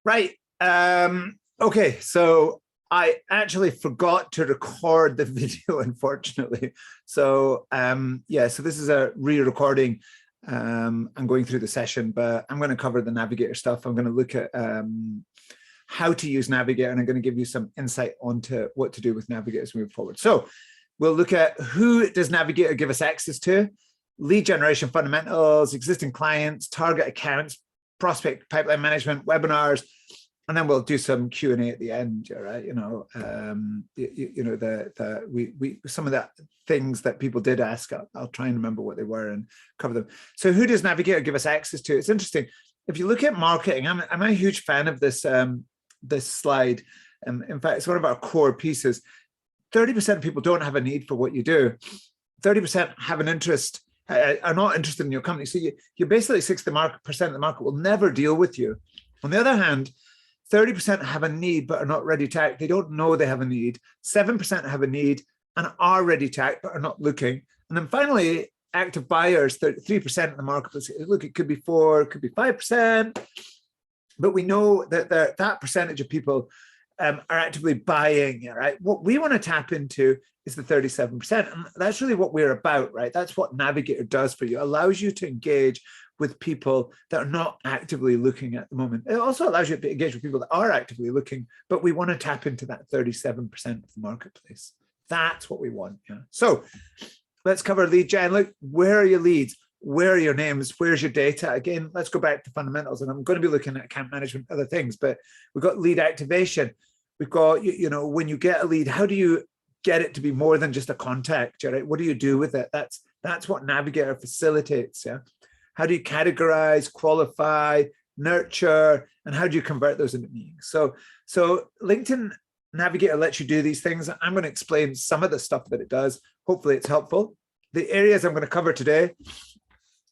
Right. Okay, so I actually forgot to record the video, unfortunately. So yeah, so this is a re-recording. I'm going through the session, but I'm going to cover the Navigator stuff. I'm going to look at how to use Navigator, and I'm going to give you some insight onto what to do with Navigator as we move forward. So we'll look at who does Navigator give us access to, lead generation fundamentals, existing clients, target accounts, prospect pipeline management, webinars, and then we'll do some Q&A at the end. Right? Some of the things that people did ask, I'll try and remember what they were and cover them. So who does Navigator give us access to? It's interesting. If you look at marketing, I'm a huge fan of this this slide. In fact, it's one of our core pieces. 30% of people don't have a need for what you do. 30% have an interest, are not interested in your company. So you basically 60% of the market will never deal with you. On the other hand, 30% have a need but are not ready to act. They don't know they have a need. 7% have a need and are ready to act but are not looking. And then finally, active buyers, 33% of the market. Look, it could be 4%, it could be 5%. But we know that that percentage of people are actively buying, right? What we want to tap into is the 37%. And that's really what we're about, right? That's what Navigator does for you. It allows you to engage with people that are not actively looking at the moment. It also allows you to engage with people that are actively looking, but we want to tap into that 37% of the marketplace. That's what we want. Yeah. So let's cover lead gen. Look, where are your leads? Where are your names? Where's your data? Again, let's go back to fundamentals. And I'm going to be looking at account management, other things, but we've got lead activation. We've got, when you get a lead, how do you get it to be more than just a contact? Right? What do you do with it? That's what Navigator facilitates. Yeah. How do you categorize, qualify, nurture, and how do you convert those into meetings? So LinkedIn Navigator lets you do these things. I'm going to explain some of the stuff that it does. Hopefully it's helpful. The areas I'm going to cover today,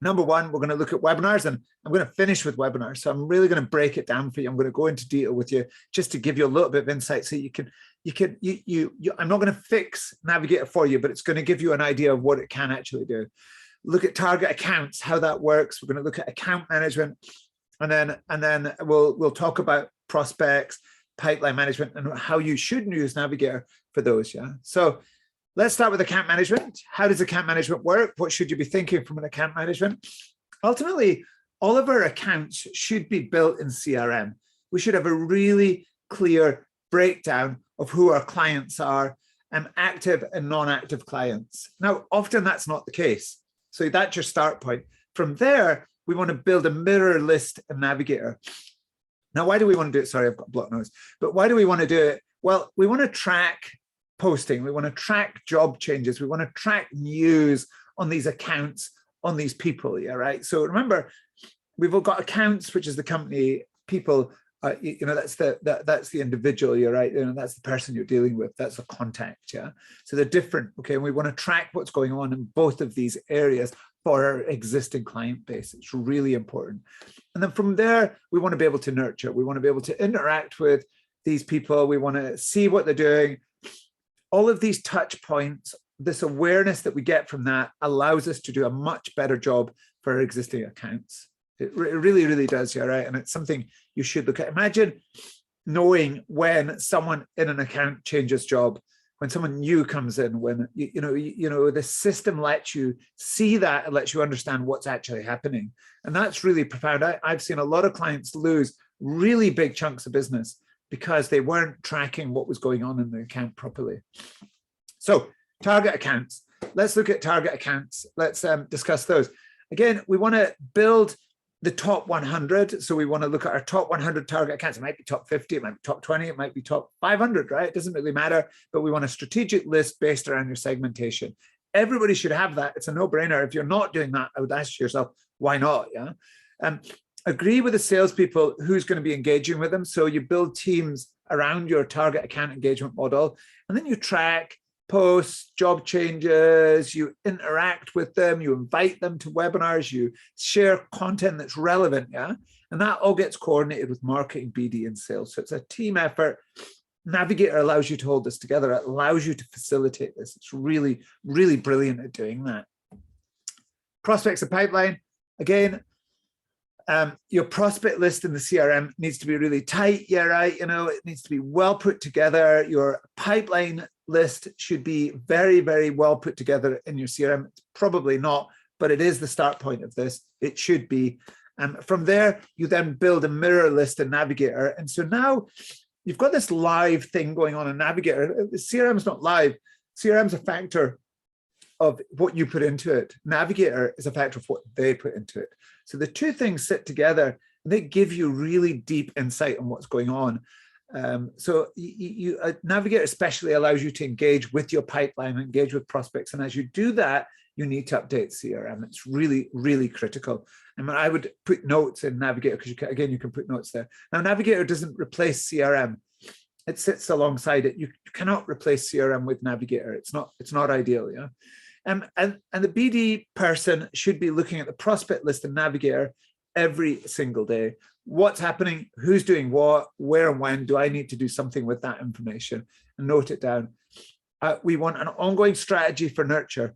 number one, we're going to look at webinars, and I'm going to finish with webinars. So I'm really going to break it down for you. I'm going to go into detail with you just to give you a little bit of insight so I'm not going to fix Navigator for you, but it's going to give you an idea of what it can actually do. Look at target accounts, how that works. We're going to look at account management, and then we'll talk about prospects, pipeline management, and how you should use Navigator for those. Yeah. So let's start with account management. How does account management work? What should you be thinking from an account management? Ultimately, all of our accounts should be built in CRM. We should have a really clear breakdown of who our clients are, active and non-active clients. Now, often that's not the case. So that's your start point. From there, we want to build a mirror list in Navigator. Now, why do we want to do it? Sorry, I've got a blocked nose. But why do we want to do it? Well, we want to track posting. We want to track job changes. We want to track news on these accounts, on these people. Yeah, right. So remember, we've all got accounts, which is the company, people. That's the individual. You're right. That's the person you're dealing with. That's a contact. Yeah. So they're different. Okay. And we want to track what's going on in both of these areas for our existing client base. It's really important. And then from there, we want to be able to nurture. We want to be able to interact with these people. We want to see what they're doing. All of these touch points, this awareness that we get from that allows us to do a much better job for our existing accounts. It really, really does. Yeah, right. And it's something you should look at. Imagine knowing when someone in an account changes job, when someone new comes in, when the system lets you see that, it lets you understand what's actually happening. And that's really profound. I've seen a lot of clients lose really big chunks of business because they weren't tracking what was going on in the account properly. So target accounts. Let's look at target accounts. Let's discuss those. Again, we want to build the top 100. So we want to look at our top 100 target accounts. It might be top 50, it might be top 20, it might be top 500, right? It doesn't really matter, but we want a strategic list based around your segmentation. Everybody should have that. It's a no-brainer. If you're not doing that, I would ask yourself, why not? Yeah. Agree with the salespeople who's going to be engaging with them. So you build teams around your target account engagement model, and then you track posts, job changes, you interact with them, you invite them to webinars, you share content that's relevant, yeah? And that all gets coordinated with marketing, BD, and sales. So it's a team effort. Navigator allows you to hold this together. It allows you to facilitate this. It's really, really brilliant at doing that. Prospects and pipeline. Again, Your prospect list in the CRM needs to be really tight. Yeah, right. You know, it needs to be well put together. Your pipeline list should be very, very well put together in your CRM. It's probably not, but it is the start point of this. It should be. From there, you then build a mirror list in Navigator. And so now you've got this live thing going on in Navigator. The CRM is not live. CRM is a factor of what you put into it. Navigator is a factor of what they put into it. So the two things sit together and they give you really deep insight on what's going on. So Navigator especially allows you to engage with your pipeline, engage with prospects. And as you do that, you need to update CRM. It's really, really critical. I mean, I would put notes in Navigator because you can put notes there. Now, Navigator doesn't replace CRM. It sits alongside it. You cannot replace CRM with Navigator. It's not ideal, yeah. And the BD person should be looking at the prospect list in Navigator every single day. What's happening? Who's doing what? Where and when do I need to do something with that information and note it down? We want an ongoing strategy for nurture.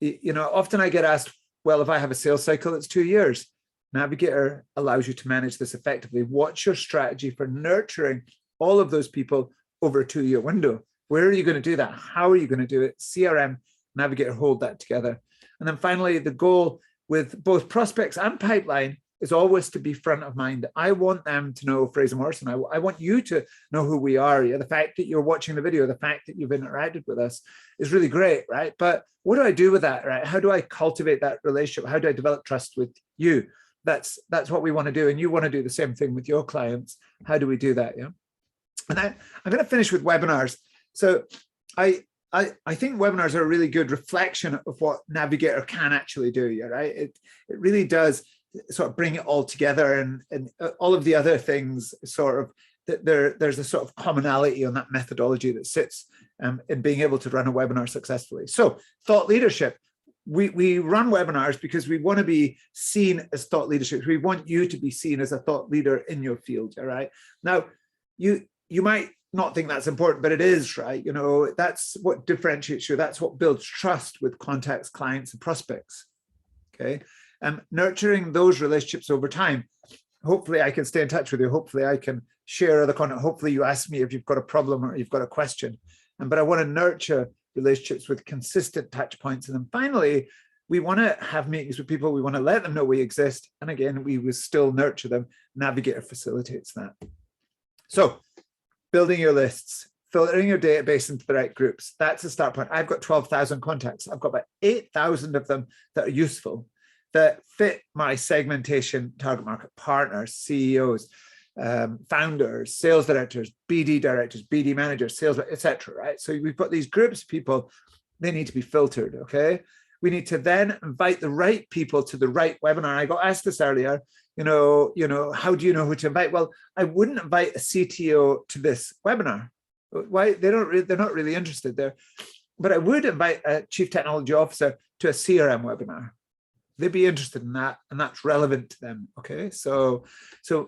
You know, often I get asked, well, if I have a sales cycle, it's 2 years. Navigator allows you to manage this effectively. What's your strategy for nurturing all of those people over a 2-year window? Where are you going to do that? How are you going to do it? CRM, Navigator hold that together. And then finally, the goal with both prospects and pipeline is always to be front of mind. I want them to know Fraser Morrison. I want you to know who we are. Yeah? The fact that you're watching the video, the fact that you've interacted with us is really great, right? But what do I do with that, right? How do I cultivate that relationship? How do I develop trust with you? That's what we want to do. And you want to do the same thing with your clients. How do we do that? Yeah. And I'm going to finish with webinars. So I think webinars are a really good reflection of what Navigator can actually do. Yeah, right. It really does sort of bring it all together, and all of the other things sort of there's a sort of commonality on that methodology that sits in being able to run a webinar successfully. So thought leadership. We run webinars because we want to be seen as thought leadership. We want you to be seen as a thought leader in your field. All right. Now, you might not think that's important, but it is, right? You know, that's what differentiates you. That's what builds trust with contacts, clients, and prospects. Okay. Nurturing those relationships over time. Hopefully I can stay in touch with you. Hopefully I can share other content. Hopefully you ask me if you've got a problem or you've got a question. But I want to nurture relationships with consistent touch points. And then finally, we want to have meetings with people. We want to let them know we exist. And again, we will still nurture them. Navigator facilitates that. So building your lists, filtering your database into the right groups. That's the start point. I've got 12,000 contacts. I've got about 8,000 of them that are useful, that fit my segmentation target market: partners, CEOs, founders, sales directors, BD managers, sales, etc. Right? So we've got these groups of people. They need to be filtered. Okay. We need to then invite the right people to the right webinar. I got asked this earlier. You know, how do you know who to invite? Well, I wouldn't invite a CTO to this webinar. Why? They're not really interested there. But I would invite a chief technology officer to a CRM webinar. They'd be interested in that, and that's relevant to them. Okay, so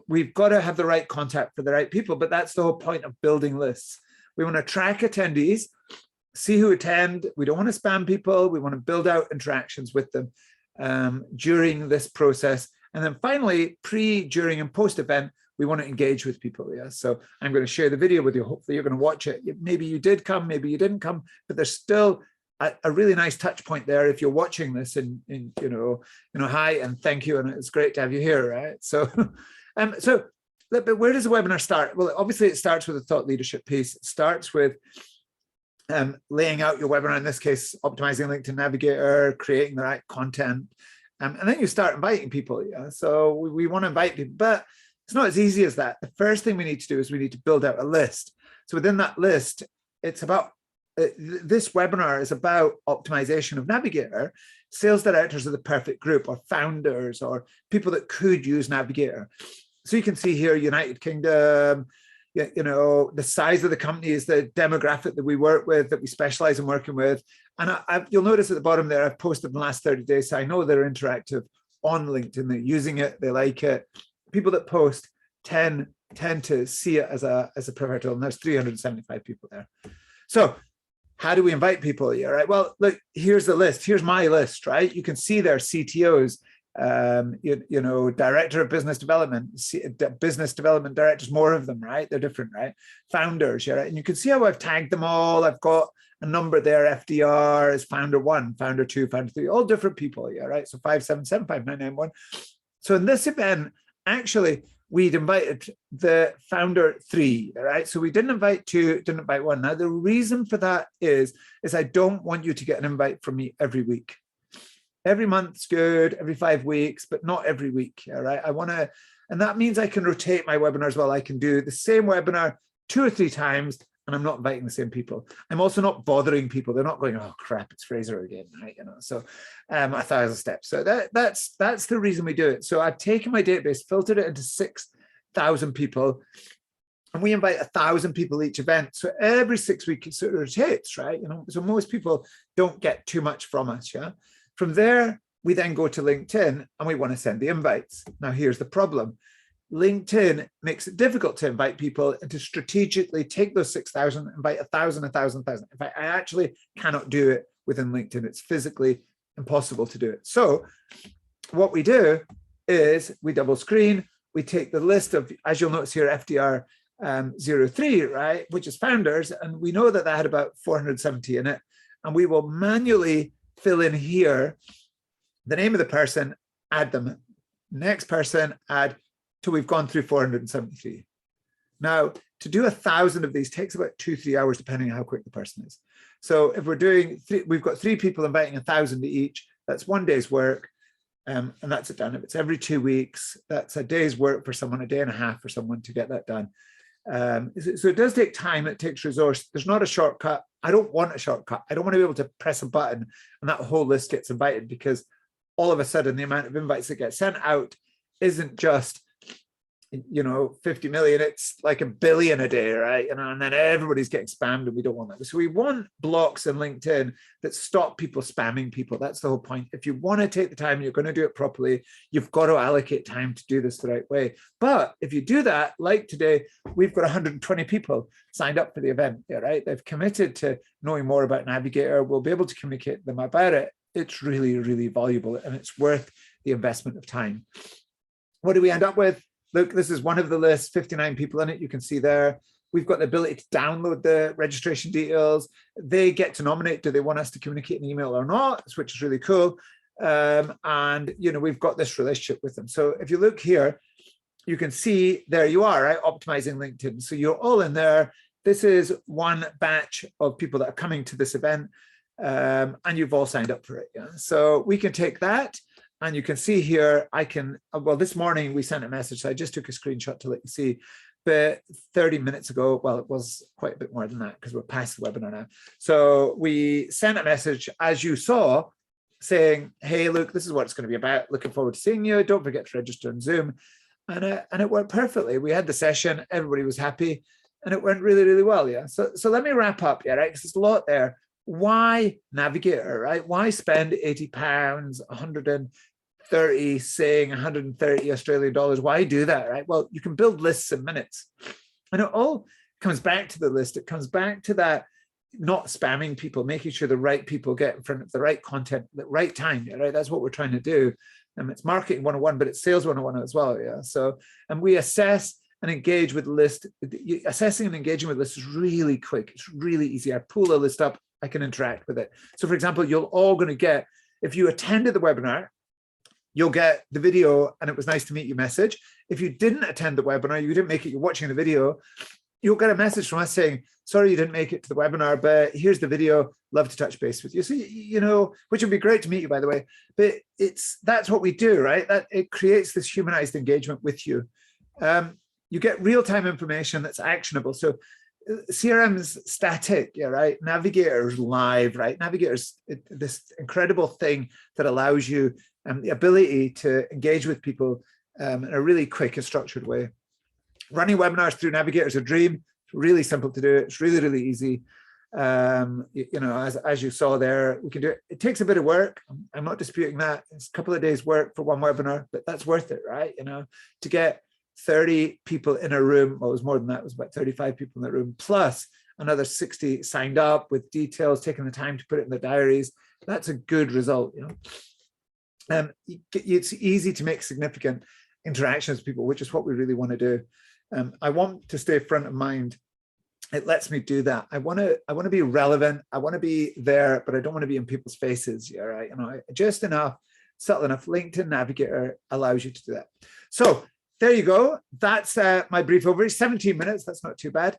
we've got to have the right contact for the right people, but that's the whole point of building lists. We want to track attendees, see who attend. We don't want to spam people. We want to build out interactions with them during this process. And then finally, pre, during, and post event, we want to engage with people. Yeah. So I'm going to share the video with you. Hopefully you're going to watch it. Maybe you did come, maybe you didn't come, but there's still a really nice touch point there if you're watching this, and you know, hi and thank you, and it's great to have you here, right? So, but where does the webinar start? Well, obviously it starts with a thought leadership piece. It starts with laying out your webinar. In this case, optimizing LinkedIn Navigator, creating the right content, and then you start inviting people. Yeah, so we want to invite people, but it's not as easy as that. The first thing we need to do is we need to build out a list. So within that list, it's about this webinar is about optimization of Navigator. Sales directors are the perfect group, or founders, or people that could use Navigator. So you can see here, United Kingdom, you know, the size of the company is the demographic that we work with, that we specialize in working with. And you'll notice at the bottom there, I've posted in the last 30 days. So I know they're interactive on LinkedIn. They're using it. They like it. People that post tend to see it as a preferred tool. And there's 375 people there. So how do we invite people? Yeah, right. Well, look, here's the list. Here's my list, right? You can see there CTOs, you know, director of business development, business development directors, more of them, right? They're different, right? Founders, yeah, right? And you can see how I've tagged them all. I've got a number there. FDR is founder 1, founder 2, founder 3, all different people, yeah, right? So 577, 5991. So in this event, actually, we'd invited the founder 3, right? So we didn't invite 2, didn't invite 1. Now, the reason for that is I don't want you to get an invite from me every week. Every month's good, every 5 weeks, but not every week, all right? I want to, and that means I can rotate my webinars well. I can do the same webinar 2 or 3 times, and I'm not inviting the same people. I'm also not bothering people. They're not going, oh crap, it's Fraser again, right? You know, so 1,000 steps. So that's the reason we do it. So I've taken my database, filtered it into 6,000 people, and we invite 1,000 people each event. So every 6 weeks it rotates, right? You know, so most people don't get too much from us, yeah? From there, we then go to LinkedIn and we want to send the invites. Now, here's the problem. LinkedIn makes it difficult to invite people and to strategically take those 6,000, invite 1,000, 1,000, 1,000. In fact, I actually cannot do it within LinkedIn. It's physically impossible to do it. So what we do is we double screen, we take the list of, as you'll notice here, FDR 03, right, which is founders, and we know that had about 470 in it, and we will manually fill in here the name of the person, add them, next person, add, till we've gone through 473. Now, to do 1,000 of these takes about 2-3 hours, depending on how quick the person is. So if we're doing, we've got 3 people inviting 1,000 each, that's 1 day's work, and that's it done. If it's every 2 weeks, that's a day's work for someone, a day and a half for someone to get that done. So it does take time, it takes resource. There's not a shortcut. I don't want a shortcut. I don't want to be able to press a button and that whole list gets invited, because all of a sudden the amount of invites that get sent out isn't just, you know, 50 million, it's like 1 billion a day, right? You know, and then everybody's getting spammed, and we don't want that. So we want blocks in LinkedIn that stop people spamming people. That's the whole point. If you want to take the time, you're going to do it properly, you've got to allocate time to do this the right way. But if you do that, like today, we've got 120 people signed up for the event, yeah, right? They've committed to knowing more about Navigator. We'll be able to communicate to them about it. It's really, really valuable, and it's worth the investment of time. What do we end up with? Look, this is one of the lists, 59 people in it, you can see there. We've got the ability to download the registration details. They get to nominate, do they want us to communicate an email or not, which is really cool. And, you know, we've got this relationship with them. So if you look here, you can see, there you are, right? Optimizing LinkedIn. So you're all in there. This is one batch of people that are coming to this event, and you've all signed up for it. Yeah? So we can take that. And you can see here, I can, well, this morning we sent a message, so I just took a screenshot to let you see, but 30 minutes ago, well, it was quite a bit more than that because we're past the webinar now. So we sent a message, as you saw, saying, hey, look, this is what it's going to be about. Looking forward to seeing you. Don't forget to register on Zoom. And it worked perfectly. We had the session, everybody was happy, and it went really, really well, yeah. So let me wrap up, yeah, right, because there's a lot there. Why Navigator, right? Why spend £80, 130, saying 130 Australian dollars? Why do that, right? Well, you can build lists in minutes. And it all comes back to the list. It comes back to that not spamming people, making sure the right people get in front of the right content at the right time, right? That's what we're trying to do. And it's marketing 101, but it's sales 101 as well, yeah? So, and we assess and engage with the list. Assessing and engaging with lists is really quick. It's really easy. I pull a list up, I can interact with it. So for example, you're all going to get, if you attended the webinar, you'll get the video and it was nice to meet you message. If you didn't attend the webinar, you didn't make it, you're watching the video, you'll get a message from us saying, sorry, you didn't make it to the webinar, but here's the video, love to touch base with you. So, you know, which would be great to meet you, by the way, but that's what we do, right? That it creates this humanized engagement with you. You get real-time information that's actionable. So CRM's static, yeah, right? Navigator's live, right? Navigator's this incredible thing that allows you the ability to engage with people in a really quick and structured way. Running webinars through Navigator is a dream. It's really simple to do. It's really, really easy. You know, as you saw there, we can do it. It takes a bit of work. I'm not disputing that. It's a couple of days work for one webinar, but that's worth it, right? You know, to get 30 people in a room, well, it was more than that, it was about 35 people in the room, plus another 60 signed up with details, taking the time to put it in their diaries. That's a good result, you know. It's easy to make significant interactions with people, which is what we really want to do. I want to stay front of mind. It lets me do that. I want to be relevant. I want to be there, but I don't want to be in people's faces. Yeah, right. Just enough, subtle enough. LinkedIn Navigator allows you to do that. So there you go. That's my brief overview. 17 minutes. That's not too bad.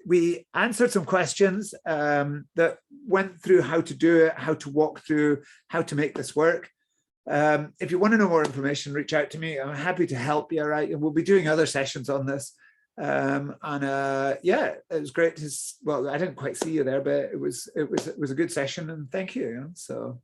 We answered some questions that went through how to do it, how to walk through, how to make this work. If you want to know more information, reach out to me. I'm happy to help you. Right, and we'll be doing other sessions on this. Yeah, it was great to. Well, I didn't quite see you there, but it was a good session, and thank you. So.